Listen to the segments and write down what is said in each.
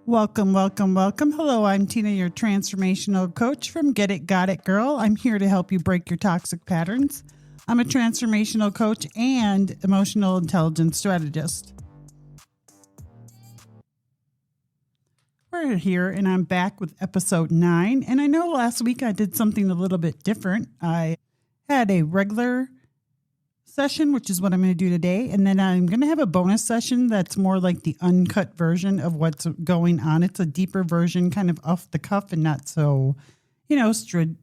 Welcome, welcome, welcome. Hello, I'm Tina, your transformational coach from Get It, Got It Girl. I'm here to help you break your toxic patterns. I'm a transformational coach and emotional intelligence strategist. We're here and I'm back with episode 9. And I know last week I did something a little bit different. I had a regular session, which is what I'm going to do today. And then I'm going to have a bonus session that's more like the uncut version of what's going on. It's a deeper version, kind of off the cuff and not so,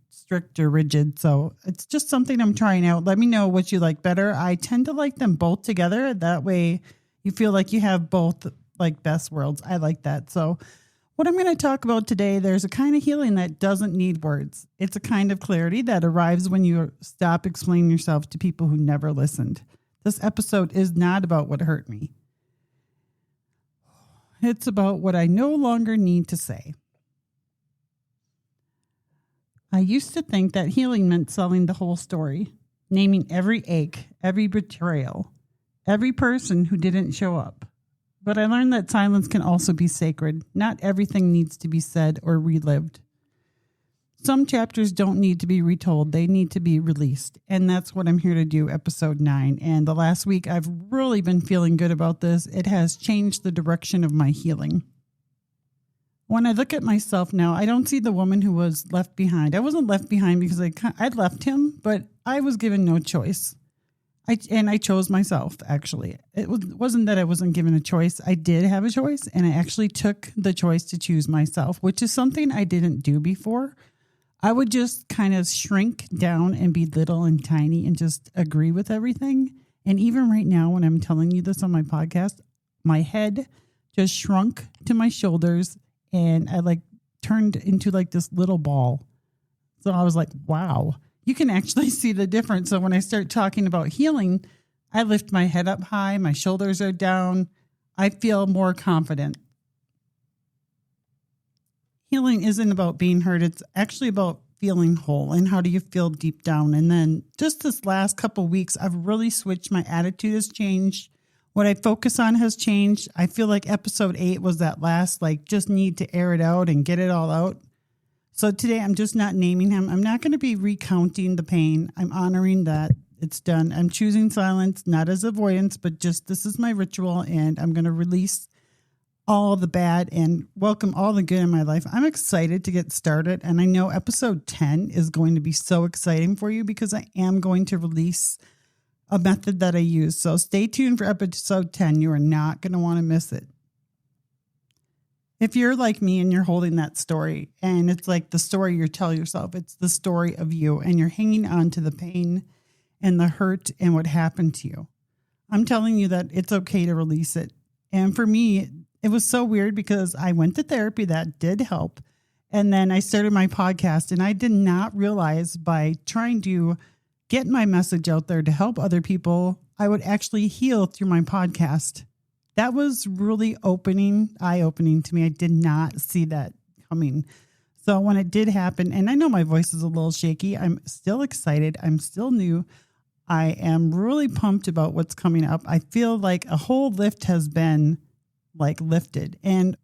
strict or rigid. So it's just something I'm trying out. Let me know what you like better. I tend to like them both together. That way you feel like you have both like best worlds. I like that. So what I'm going to talk about today, there's a kind of healing that doesn't need words. It's a kind of clarity that arrives when you stop explaining yourself to people who never listened. This episode is not about what hurt me. It's about what I no longer need to say. I used to think that healing meant selling the whole story, naming every ache, every betrayal, every person who didn't show up. But I learned that silence can also be sacred. Not everything needs to be said or relived. Some chapters don't need to be retold. They need to be released. And that's what I'm here to do, episode 9. And the last week, I've really been feeling good about this. It has changed the direction of my healing. When I look at myself now, I don't see the woman who was left behind. I wasn't left behind because I'd left him, but I was given no choice. I chose myself, actually. It wasn't that I wasn't given a choice. I did have a choice, and I actually took the choice to choose myself, which is something I didn't do before. I would just kind of shrink down and be little and tiny and just agree with everything. And even right now, when I'm telling you this on my podcast, my head just shrunk to my shoulders, and I turned into this little ball. So I was like, wow. You can actually see the difference. So when I start talking about healing, I lift my head up high, my shoulders are down. I feel more confident. Healing isn't about being hurt. It's actually about feeling whole and how do you feel deep down. And then just this last couple of weeks, I've really switched. My attitude has changed. What I focus on has changed. I feel like episode 8 was that last, just need to air it out and get it all out. So today I'm just not naming him. I'm not going to be recounting the pain. I'm honoring that it's done. I'm choosing silence, not as avoidance, but just this is my ritual, and I'm going to release all the bad and welcome all the good in my life. I'm excited to get started, and I know episode 10 is going to be so exciting for you because I am going to release a method that I use. So stay tuned for episode 10. You are not going to want to miss it. If you're like me and you're holding that story and it's like the story you tell yourself, it's the story of you and you're hanging on to the pain and the hurt and what happened to you, I'm telling you that it's okay to release it. And for me, it was so weird because I went to therapy. That did help. And then I started my podcast, and I did not realize by trying to get my message out there to help other people, I would actually heal through my podcast. That was really eye-opening to me. I did not see that coming. So when it did happen, and I know my voice is a little shaky, I'm still excited. I'm still new. I am really pumped about what's coming up. I feel like a whole lift has been lifted. And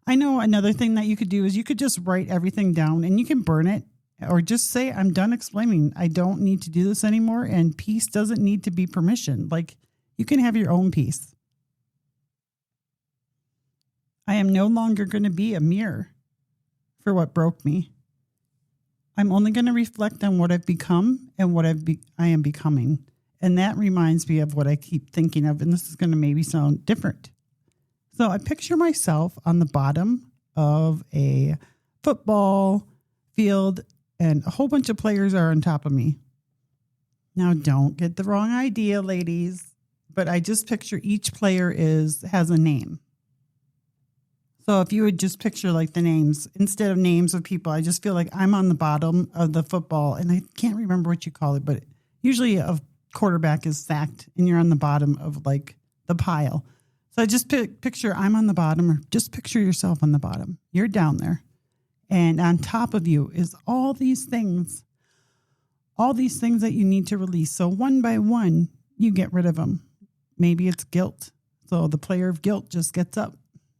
I know another thing that you could do is you could just write everything down and you can burn it or just say, I'm done explaining. I don't need to do this anymore. And peace doesn't need to be permission. You can have your own peace. I am no longer going to be a mirror for what broke me. I'm only going to reflect on what I've become and what I am becoming. And that reminds me of what I keep thinking of. And this is going to maybe sound different. So I picture myself on the bottom of a football field and a whole bunch of players are on top of me. Now, don't get the wrong idea, ladies, but I just picture each player has a name. So if you would just picture the names, instead of names of people, I just feel like I'm on the bottom of the football, and I can't remember what you call it, but usually a quarterback is sacked and you're on the bottom of the pile. So I just picture I'm on the bottom, or just picture yourself on the bottom. You're down there. And on top of you is all these things that you need to release. So one by one, you get rid of them. Maybe it's guilt. So the player of guilt just gets up.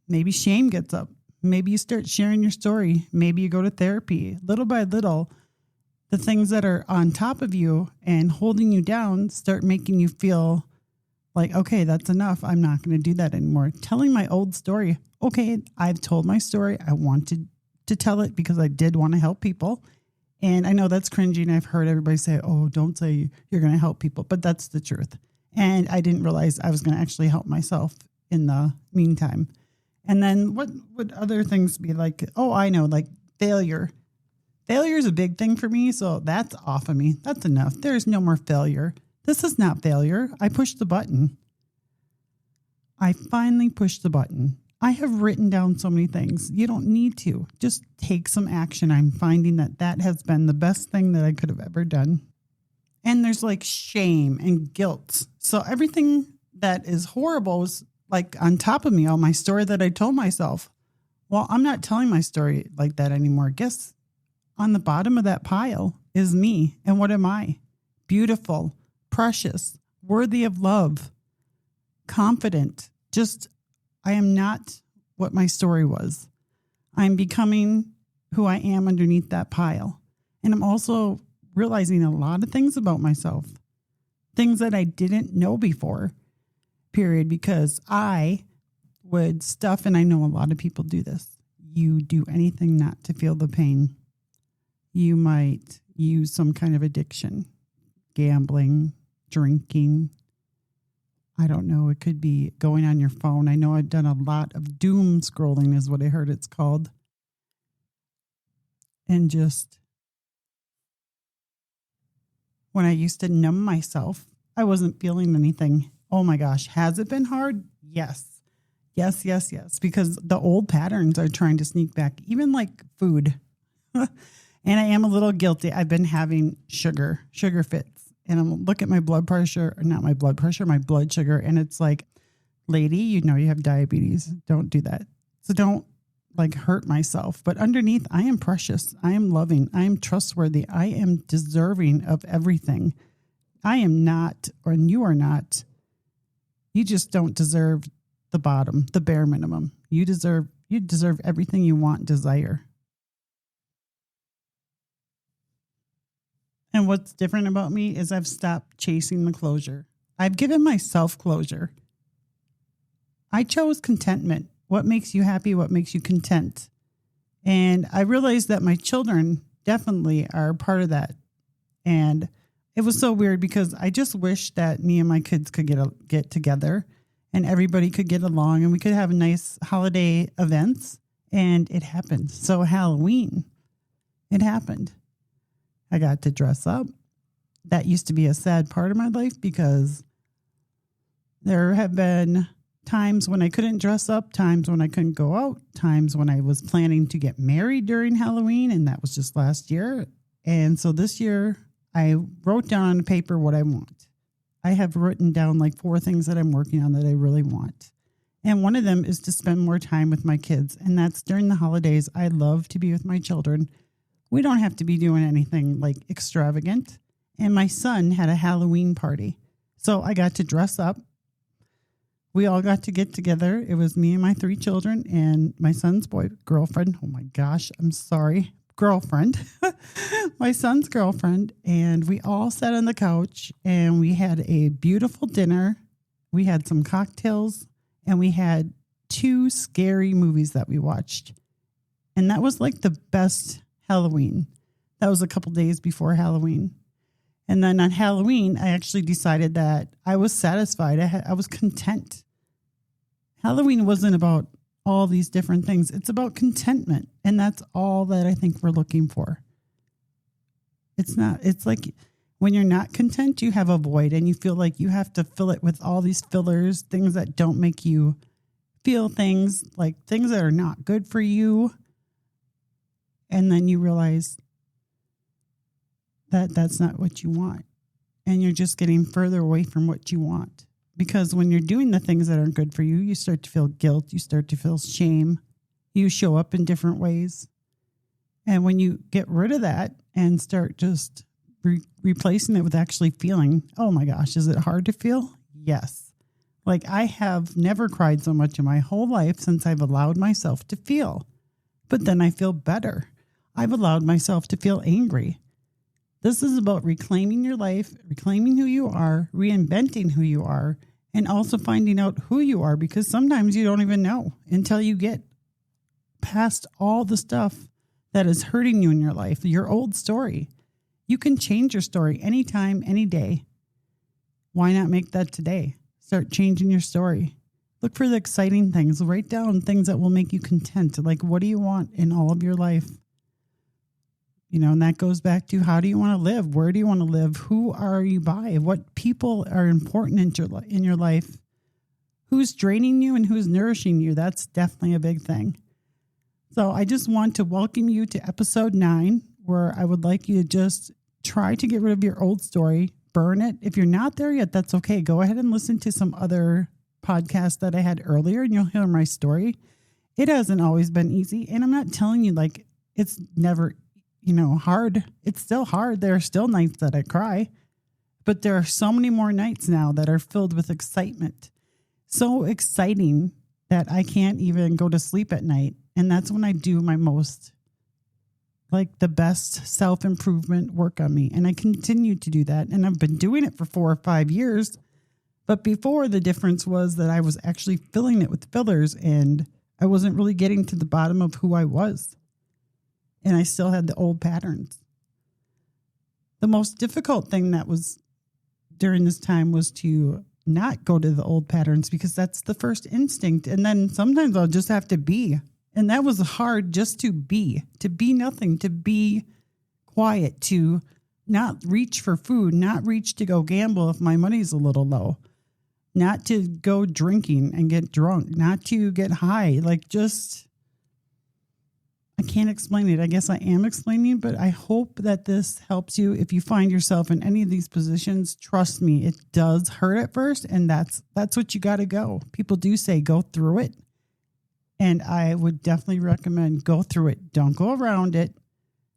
Maybe shame gets up. Maybe you start sharing your story. Maybe you go to therapy. Little by little, the things that are on top of you and holding you down start making you feel like, okay, that's enough. I'm not going to do that anymore. Telling my old story. Okay, I've told my story. I wanted to tell it because I did want to help people. And I know that's cringy, and I've heard everybody say, oh, don't say you're going to help people. But that's the truth. And I didn't realize I was going to actually help myself in the meantime. And then what would other things be like? Oh, I know, like failure. Failure is a big thing for me, so that's off of me. That's enough. There's no more failure. This is not failure. I pushed the button. I finally pushed the button. I have written down so many things. You don't need to. Just take some action. I'm finding that has been the best thing that I could have ever done. And there's like shame and guilt. So everything that is horrible is like on top of me, all my story that I told myself. Well, I'm not telling my story like that anymore. Guess on the bottom of that pile is me. And what am I? Beautiful, precious, worthy of love, confident. Just, I am not what my story was. I'm becoming who I am underneath that pile. And I'm also realizing a lot of things about myself, things that I didn't know before, period, because I would stuff, and I know a lot of people do this. You do anything not to feel the pain. You might use some kind of addiction, gambling, drinking. I don't know. It could be going on your phone. I know I've done a lot of doom scrolling is what I heard it's called. And just when I used to numb myself, I wasn't feeling anything. Oh my gosh. Has it been hard? Yes. Yes, yes, yes. Because the old patterns are trying to sneak back, even like food. And I am a little guilty. I've been having sugar fits. And I'm look at my blood pressure, or not my blood pressure, my blood sugar. And it's like, lady, you know you have diabetes. Don't do that. So don't like hurt myself. But underneath, I am precious. I am loving. I am trustworthy. I am deserving of everything. I am not, or you are not. You just don't deserve the bottom, the bare minimum. You deserve everything you want and desire. And what's different about me is I've stopped chasing the closure. I've given myself closure. I chose contentment. What makes you happy? What makes you content? And I realized that my children definitely are part of that. And it was so weird because I just wish that me and my kids could get together and everybody could get along and we could have nice holiday events. And it happened. So Halloween, it happened. I got to dress up. That used to be a sad part of my life because there have been times when I couldn't dress up, times when I couldn't go out, times when I was planning to get married during Halloween, and that was just last year. And so this year, I wrote down on paper what I want. I have written down like 4 things that I'm working on that I really want. And one of them is to spend more time with my kids, and that's during the holidays. I love to be with my children. We don't have to be doing anything like extravagant. And my son had a Halloween party. So I got to dress up. We all got to get together. It was me and my 3 children and my son's girlfriend. Oh my gosh, I'm sorry. Girlfriend. My son's girlfriend. And we all sat on the couch and we had a beautiful dinner. We had some cocktails and we had 2 scary movies that we watched. And that was like the best Halloween. That was a couple days before Halloween. And then on Halloween, I actually decided that I was satisfied. I was content. Halloween wasn't about all these different things. It's about contentment. And that's all that I think we're looking for. It's not, it's like when you're not content, you have a void and you feel like you have to fill it with all these fillers, things that don't make you feel things, like things that are not good for you. And then you realize that that's not what you want. And you're just getting further away from what you want. Because when you're doing the things that aren't good for you, you start to feel guilt. You start to feel shame. You show up in different ways. And when you get rid of that and start just replacing it with actually feeling, oh my gosh, is it hard to feel? Yes. Like I have never cried so much in my whole life since I've allowed myself to feel. but then I feel better. I've allowed myself to feel angry. This is about reclaiming your life, reclaiming who you are, reinventing who you are, and also finding out who you are, because sometimes you don't even know until you get past all the stuff that is hurting you in your life, your old story. You can change your story anytime, any day. Why not make that today? Start changing your story. Look for the exciting things. Write down things that will make you content. Like, what do you want in all of your life? And that goes back to, how do you want to live? Where do you want to live? Who are you by? What people are important in your life? Who's draining you and who's nourishing you? That's definitely a big thing. So I just want to welcome you to episode 9, where I would like you to just try to get rid of your old story, burn it. If you're not there yet, that's okay. Go ahead and listen to some other podcasts that I had earlier, and you'll hear my story. It hasn't always been easy. And I'm not telling you like it's never hard. It's still hard. There are still nights that I cry, but there are so many more nights now that are filled with excitement. So exciting that I can't even go to sleep at night. And that's when I do my most, like, the best self-improvement work on me. And I continue to do that. And I've been doing it for 4 or 5 years. But before, the difference was that I was actually filling it with fillers, and I wasn't really getting to the bottom of who I was. And I still had the old patterns. The most difficult thing that was during this time was to not go to the old patterns, because that's the first instinct. And then sometimes I'll just have to be. And that was hard, just to be nothing, to be quiet, to not reach for food, not reach to go gamble if my money's a little low, not to go drinking and get drunk, not to get high, I can't explain it. I guess I am explaining, but I hope that this helps you. If you find yourself in any of these positions, trust me, it does hurt at first. And that's what you got to go. People do say go through it. And I would definitely recommend go through it. Don't go around it.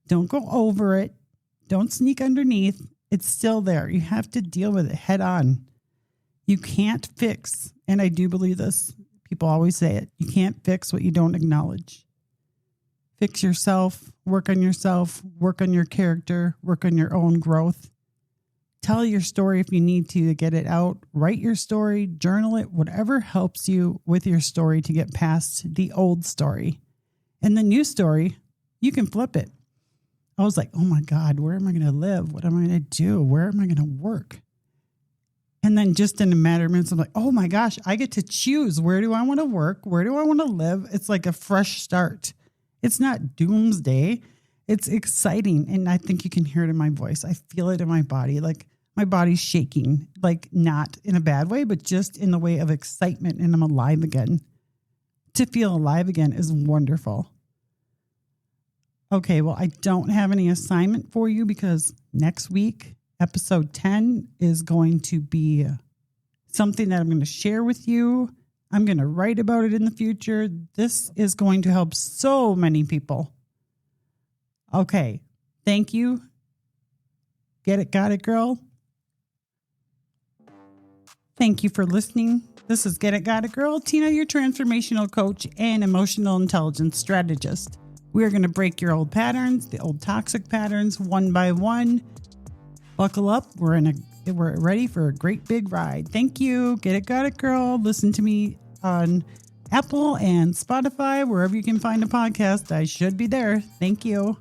Don't go over it. Don't sneak underneath. It's still there. You have to deal with it head on. You can't fix, and I do believe this. People always say it. You can't fix what you don't acknowledge. Fix yourself, work on your character, work on your own growth. Tell your story if you need to get it out. Write your story, journal it, whatever helps you with your story to get past the old story. And the new story, you can flip it. I was like, oh my God, where am I going to live? What am I going to do? Where am I going to work? And then just in a matter of minutes, I'm like, oh my gosh, I get to choose. Where do I want to work? Where do I want to live? It's like a fresh start. It's not doomsday. It's exciting. And I think you can hear it in my voice. I feel it in my body. Like my body's shaking, like not in a bad way, but just in the way of excitement. And I'm alive again. To feel alive again is wonderful. Okay, well, I don't have any assignment for you, because next week, episode 10 is going to be something that I'm going to share with you. I'm going to write about it in the future. This is going to help so many people. Okay. Thank you. Get it, got it, girl. Thank you for listening. This is Get It, Got It, Girl. Tina, your transformational coach and emotional intelligence strategist. We're going to break your old patterns, the old toxic patterns, one by one. Buckle up. We're ready for a great big ride. Thank you. Get it, got it, girl. Listen to me on Apple and Spotify, wherever you can find a podcast. I should be there. Thank you.